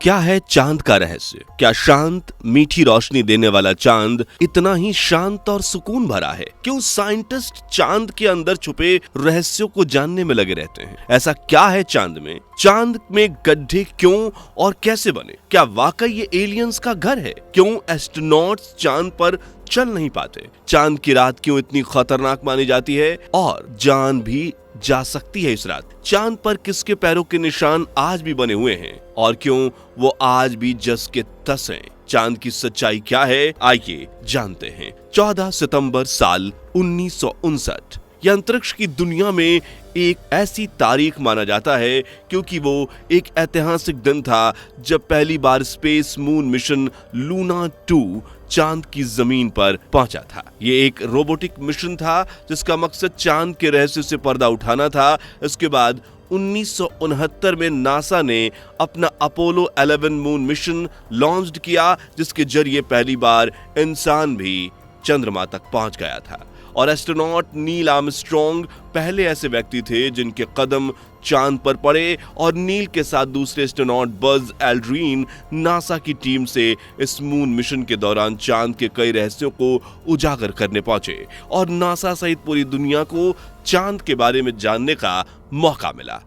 क्या है चांद का रहस्य? क्या शांत मीठी रोशनी देने वाला चांद इतना ही शांत और सुकून भरा है? क्यों साइंटिस्ट चांद के अंदर छुपे रहस्यों को जानने में लगे रहते हैं? ऐसा क्या है चांद में? चांद में गड्ढे क्यों और कैसे बने? क्या वाकई ये एलियंस का घर है? क्यों एस्ट्रोनॉट्स चांद पर चल नहीं पाते? चांद की रात क्यों इतनी खतरनाक मानी जाती है और जान भी जा सकती है इस रात? चांद पर किसके पैरों के निशान आज भी बने हुए हैं और क्यों वो आज भी जस के तस हैं? चांद की सच्चाई क्या है, आइए जानते हैं। 14 सितंबर साल 1959 यह अंतरिक्ष की दुनिया में एक ऐसी तारीख माना जाता है क्योंकि वो एक ऐतिहासिक दिन था जब पहली बार स्पेस मून मिशन लूना 2 चांद की जमीन पर पहुंचा था। ये एक रोबोटिक मिशन था जिसका मकसद चांद के रहस्य से पर्दा उठाना था। इसके बाद 1969 में नासा ने अपना अपोलो 11 मून मिशन लॉन्च किया, जिसके जरिए पहली बार इंसान भी चंद्रमा तक पहुंच गया था। और एस्ट्रोनॉट नील आर्मस्ट्रॉन्ग पहले ऐसे व्यक्ति थे जिनके कदम चांद पर पड़े और नील के साथ दूसरे एस्ट्रोनॉट बज एल्ड्रिन नासा की टीम से इस मून मिशन के दौरान चांद के कई रहस्यों को उजागर करने पहुंचे और नासा सहित पूरी दुनिया को चांद के बारे में जानने का मौका मिला।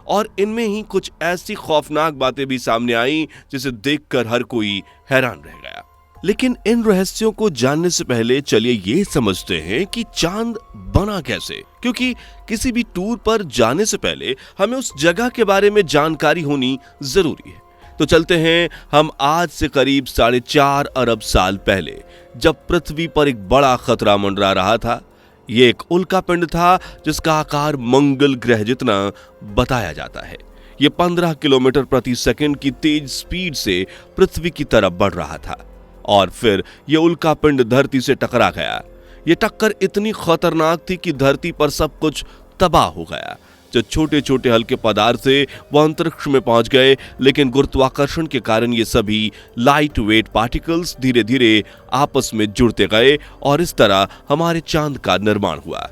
और इनमें ही कुछ ऐसी खौफनाक बातें भी सामने आई जिसे देखकर हर कोई हैरान रह गया। लेकिन इन रहस्यों को जानने से पहले चलिए ये समझते हैं कि चांद बना कैसे, क्योंकि किसी भी टूर पर जाने से पहले हमें उस जगह के बारे में जानकारी होनी जरूरी है। तो चलते हैं हम आज से करीब 4.5 अरब साल पहले, जब पृथ्वी पर एक बड़ा खतरा मंडरा रहा था। ये एक उल्कापिंड था जिसका आकार मंगल ग्रह जितना बताया जाता है। ये 15 किलोमीटर प्रति सेकंड की तेज स्पीड से पृथ्वी की तरफ बढ़ रहा था और फिर यह उल्कापिंड धरती से टकरा गया। यह टक्कर इतनी खतरनाक थी कि धरती पर सब कुछ तबाह हो गया। जो छोटे छोटे हल्के पदार्थ थे वो अंतरिक्ष में पहुंच गए, लेकिन गुरुत्वाकर्षण के कारण ये सभी लाइट वेट पार्टिकल्स धीरे धीरे आपस में जुड़ते गए और इस तरह हमारे चांद का निर्माण हुआ,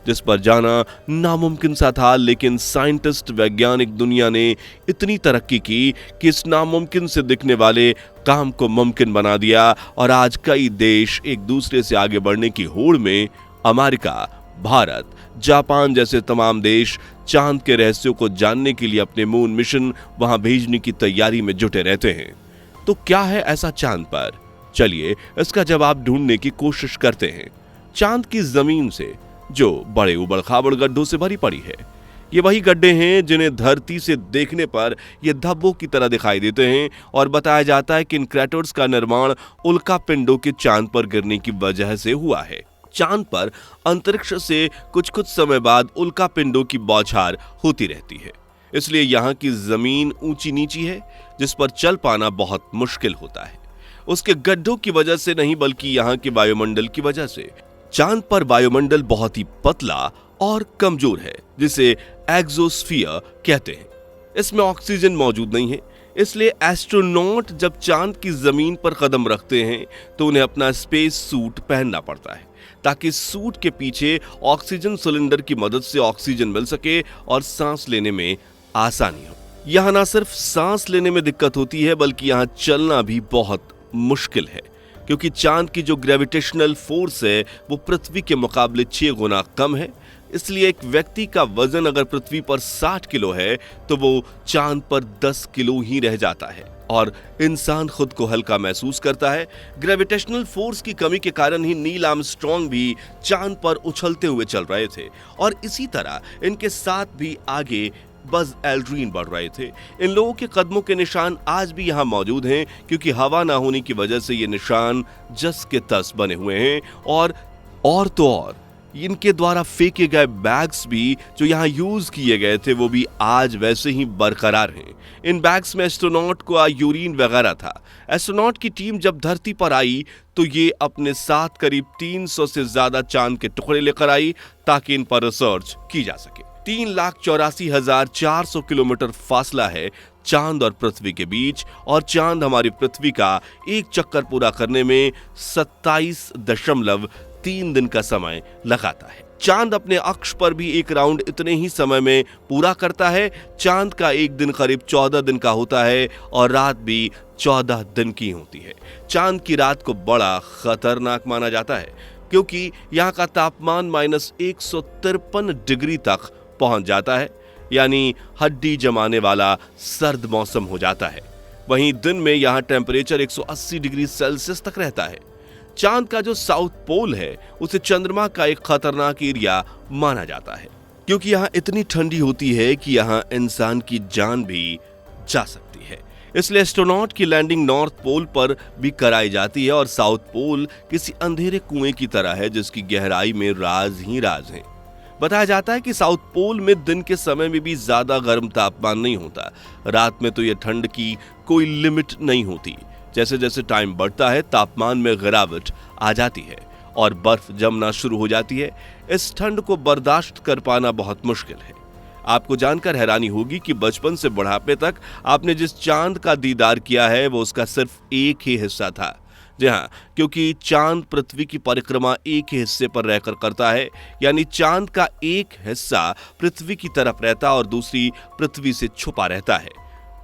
जिस पर जाना नामुमकिन सा था। लेकिन साइंटिस्ट वैज्ञानिक दुनिया ने इतनी तरक्की की कि इस नामुमकिन से दिखने वाले काम को मुमकिन बना दिया और आज कई देश एक दूसरे से आगे बढ़ने की होड़ में अमेरिका, भारत, जापान जैसे तमाम देश चांद के रहस्यों को जानने के लिए अपने मून मिशन वहां भेजने की तैयारी में जुटे रहते हैं। तो क्या है ऐसा चांद पर? चलिए इसका जवाब ढूंढने की कोशिश करते हैं। चांद की जमीन से जो बड़े उबड़ खाबड़ गड्ढों से भरी पड़ी है, ये वही गड्ढे हैं जिन्हें धरती से देखने पर ये धब्बों की तरह दिखाई देते हैं और बताया जाता है कि इन क्रैटर्स का निर्माण उल्कापिंडों के चांद पर गिरने की वजह से हुआ है। चांद पर अंतरिक्ष से कुछ समय बाद उल्कापिंडों की बौछार होती रहती है, इसलिए यहाँ की जमीन ऊंची नीची है जिस पर चल पाना बहुत मुश्किल होता है। उसके गड्ढों की वजह से नहीं बल्कि यहाँ के वायुमंडल की वजह से। चांद पर वायुमंडल बहुत ही पतला और कमजोर है, जिसे एक्सोस्फीयर कहते हैं। इसमें ऑक्सीजन मौजूद नहीं है, इसलिए एस्ट्रोनॉट जब चांद की जमीन पर कदम रखते हैं तो उन्हें अपना स्पेस सूट पहनना पड़ता है ताकि सूट के पीछे ऑक्सीजन सिलेंडर की मदद से ऑक्सीजन मिल सके और सांस लेने में आसानी हो। यहाँ न सिर्फ सांस लेने में दिक्कत होती है बल्कि यहाँ चलना भी बहुत मुश्किल है, क्योंकि चांद की जो ग्रेविटेशनल फोर्स है वो पृथ्वी के मुकाबले 6 गुना कम है। इसलिए एक व्यक्ति का वजन अगर पृथ्वी पर 60 किलो है तो वो चांद पर 10 किलो ही रह जाता है और इंसान खुद को हल्का महसूस करता है। ग्रेविटेशनल फोर्स की कमी के कारण ही नील आर्मस्ट्रॉन्ग भी चांद पर उछलते हुए चल रहे थे और इसी तरह इनके साथ भी आगे बज एल्ड्रिन बढ़ रहे थे। इन लोगों के कदमों के निशान आज भी यहाँ मौजूद हैं, क्योंकि हवा ना होने की वजह से ये निशान जस के तस बने हुए हैं। और तो और इनके द्वारा फेंके गए बैग्स भी जो यहाँ यूज किए गए थे वो भी आज वैसे ही बरकरार हैं। इन बैग्स में एस्ट्रोनॉट को यूरिन वगैरह था। एस्ट्रोनॉट की टीम जब धरती पर आई तो ये अपने साथ करीब 300 से ज्यादा चांद के टुकड़े लेकर आई ताकि इन पर रिसर्च की जा सके। 3,84,400 किलोमीटर फासला है चांद और पृथ्वी के बीच और चांद हमारी पृथ्वी का एक चक्कर पूरा करने में 27.3 दिन का समय लगाता है। चांद अपने अक्ष पर भी एक राउंड इतने ही समय में पूरा करता है। चांद का एक दिन करीब 14 दिन का होता है और रात भी 14 दिन की होती है। चांद की रात को बड़ा खतरनाक माना जाता है क्योंकि यहाँ का तापमान -153 डिग्री तक पहुंच जाता है, यानी हड्डी जमाने वाला सर्द मौसम हो जाता है। वहीं दिन में यहाँ टेम्परेचर 180 डिग्री सेल्सियस तक रहता है। चांद का जो साउथ पोल है उसे चंद्रमा का एक खतरनाक एरिया माना जाता है क्योंकि यहाँ इतनी ठंडी होती है कि यहाँ इंसान की जान भी जा सकती है। इसलिए एस्ट्रोनॉट की लैंडिंग नॉर्थ पोल पर भी कराई जाती है और साउथ पोल किसी अंधेरे कुएं की तरह है जिसकी गहराई में राज ही राज है। बताया जाता है कि साउथ पोल में दिन के समय में भी ज्यादा गर्म तापमान नहीं होता। रात में तो यह ठंड की कोई लिमिट नहीं होती। जैसे जैसे टाइम बढ़ता है तापमान में गिरावट आ जाती है और बर्फ जमना शुरू हो जाती है। इस ठंड को बर्दाश्त कर पाना बहुत मुश्किल है। आपको जानकर हैरानी होगी कि बचपन से बुढ़ापे तक आपने जिस चांद का दीदार किया है वो उसका सिर्फ एक ही हिस्सा था। जी हाँ, क्योंकि चांद पृथ्वी की परिक्रमा एक ही हिस्से पर रहकर करता है, यानी चांद का एक हिस्सा पृथ्वी की तरफ रहता और दूसरी पृथ्वी से छुपा रहता है।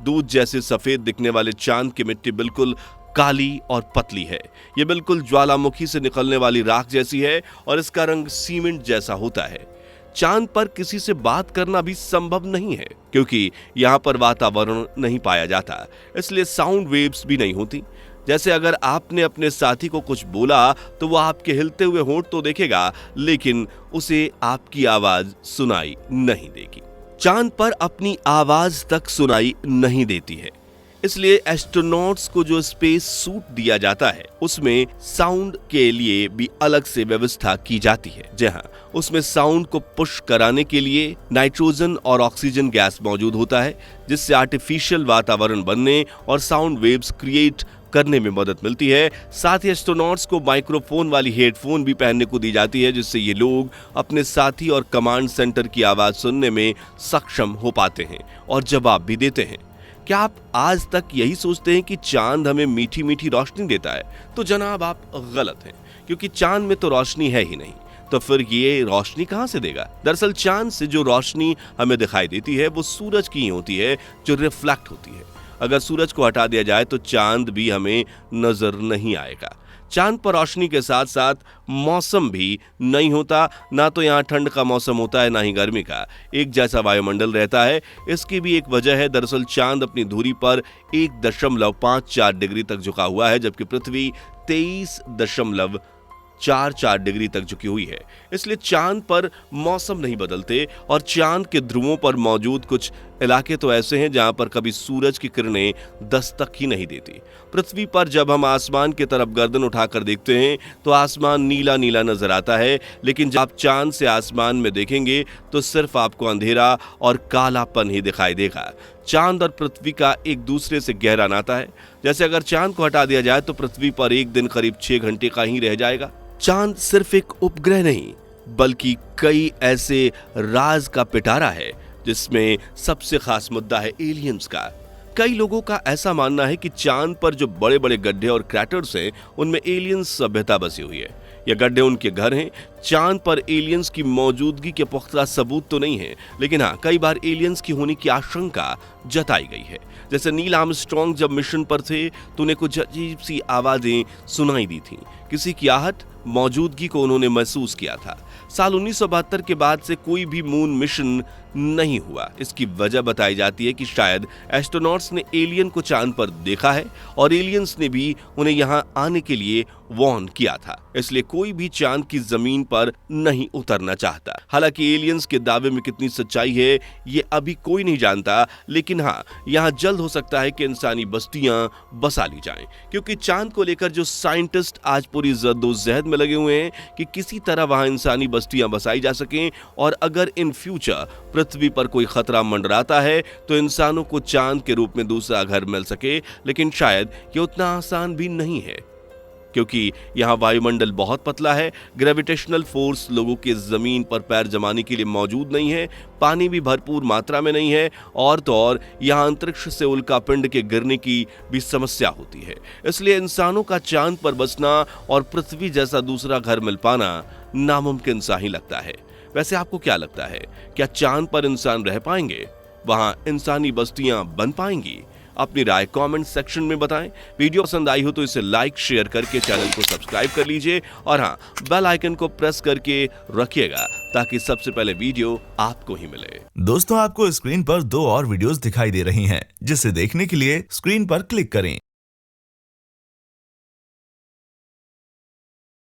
दूध जैसे सफेद दिखने वाले चांद की मिट्टी बिल्कुल काली और पतली है। यह बिल्कुल ज्वालामुखी से निकलने वाली राख जैसी है और इसका रंग सीमेंट जैसा होता है। चांद पर किसी से बात करना भी संभव नहीं है क्योंकि यहाँ पर वातावरण नहीं पाया जाता, इसलिए साउंड वेव्स भी नहीं होती। जैसे अगर आपने अपने साथी को कुछ बोला तो वह आपके हिलते हुए होंठ तो देखेगा लेकिन उसे आपकी आवाज सुनाई नहीं देगी। चांद पर अपनी आवाज तक सुनाई नहीं देती है, इसलिए एस्ट्रोनॉट्स को जो स्पेस सूट दिया जाता है उसमें साउंड के लिए भी अलग से व्यवस्था की जाती है। जी हाँ, उसमें साउंड को पुश कराने के लिए नाइट्रोजन और ऑक्सीजन गैस मौजूद होता है जिससे आर्टिफिशियल वातावरण बनने और साउंड वेव्स क्रिएट करने में मदद मिलती है। साथ ही एस्ट्रोनॉट्स को माइक्रोफोन वाली हेडफोन भी पहनने को दी जाती है जिससे ये लोग अपने साथी और कमांड सेंटर की आवाज सुनने में सक्षम हो पाते हैं और जवाब भी देते हैं। क्या आप आज तक यही सोचते हैं कि चांद हमें मीठी मीठी रोशनी देता है? तो जनाब आप गलत हैं, क्योंकि चांद में तो रोशनी है ही नहीं, तो फिर ये रोशनी कहां से देगा? दरअसल चांद से जो रोशनी हमें दिखाई देती है वो सूरज की ही होती है जो रिफ्लेक्ट होती है। अगर सूरज को हटा दिया जाए तो चांद भी हमें नजर नहीं आएगा। चांद पर रोशनी के साथ साथ मौसम भी नहीं होता, ना तो यहाँ ठंड का मौसम होता है ना ही गर्मी का। एक जैसा वायुमंडल रहता है। इसकी भी एक वजह है। दरअसल चांद अपनी धुरी पर 1.54 डिग्री तक झुका हुआ है जबकि पृथ्वी 23.44 डिग्री तक झुकी हुई है। इसलिए चांद पर मौसम नहीं बदलते और चांद के ध्रुवों पर मौजूद कुछ इलाके तो ऐसे हैं जहां पर कभी सूरज की किरणें दस्तक ही नहीं देती। पृथ्वी पर जब हम आसमान की तरफ गर्दन उठाकर देखते हैं तो आसमान नीला नीला नजर आता है, लेकिन जब आप चांद से आसमान में देखेंगे तो सिर्फ आपको अंधेरा और कालापन ही दिखाई देगा। चांद और पृथ्वी का एक दूसरे से गहरा नाता है। जैसे अगर चांद को हटा दिया जाए तो पृथ्वी पर एक दिन करीब 6 घंटे का ही रह जाएगा। चांद सिर्फ एक उपग्रह नहीं बल्कि कई ऐसे राज का पिटारा है जिसमें सबसे खास मुद्दा है एलियंस का। कई लोगों का ऐसा मानना है कि चांद पर जो बड़े बड़े गड्ढे और क्रैटर्स हैं उनमें एलियंस सभ्यता बसी हुई है। ये गड्ढे उनके घर हैं। चांद पर एलियंस की मौजूदगी के पुख्ता सबूत तो नहीं है, लेकिन हाँ कई बार एलियंस की होने की आशंका जताई गई है। जैसे नील आर्मस्ट्रॉन्ग जब मिशन पर थे तो उन्हें कुछ अजीब सी आवाजें सुनाई दी थी। किसी की आहट मौजूदगी को उन्होंने महसूस किया था। साल 1972 के बाद से कोई भी मून मिशन नहीं हुआ। इसकी वजह बताई जाती है कि शायद एस्ट्रोनॉट्स ने एलियन को चांद पर देखा है और एलियंस ने भी उन्हें यहां आने के लिए वार्न किया था, इसलिए कोई भी चांद की जमीन पर नहीं उतरना चाहता। हालांकि एलियंस के दावे में कितनी सच्चाई है ये अभी कोई नहीं जानता, लेकिन हाँ यहाँ जल्द हो सकता है कि इंसानी बस्तियां बसा ली जाएं, क्योंकि चांद को लेकर जो साइंटिस्ट आज पूरी जद्दोजहद में लगे हुए हैं कि किसी तरह वहां इंसानी बस्तियां बसाई जा सकें और अगर इन फ्यूचर पृथ्वी पर कोई खतरा मंडराता है तो इंसानों को चांद के रूप में दूसरा घर मिल सके, लेकिन शायद ये उतना आसान भी नहीं है। क्योंकि यहाँ वायुमंडल बहुत पतला है, ग्रेविटेशनल फोर्स लोगों के जमीन पर पैर जमाने के लिए मौजूद नहीं है, पानी भी भरपूर मात्रा में नहीं है, और तो और यहाँ अंतरिक्ष से उल्कापिंड के गिरने की भी समस्या होती है। इसलिए इंसानों का चांद पर बसना और पृथ्वी जैसा दूसरा घर मिल पाना नामुमकिन सा ही लगता है। वैसे आपको क्या लगता है, क्या चांद पर इंसान रह पाएंगे? वहां इंसानी बस्तियां बन पाएंगी? अपनी राय कमेंट सेक्शन में बताएं। वीडियो पसंद आई हो तो इसे लाइक शेयर करके चैनल को सब्सक्राइब कर लीजिए, और हाँ, बेल आइकन को प्रेस करके रखिएगा ताकि सबसे पहले वीडियो आपको ही मिले। दोस्तों, आपको स्क्रीन पर 2 और वीडियोस दिखाई दे रही हैं, जिसे देखने के लिए स्क्रीन पर क्लिक करें।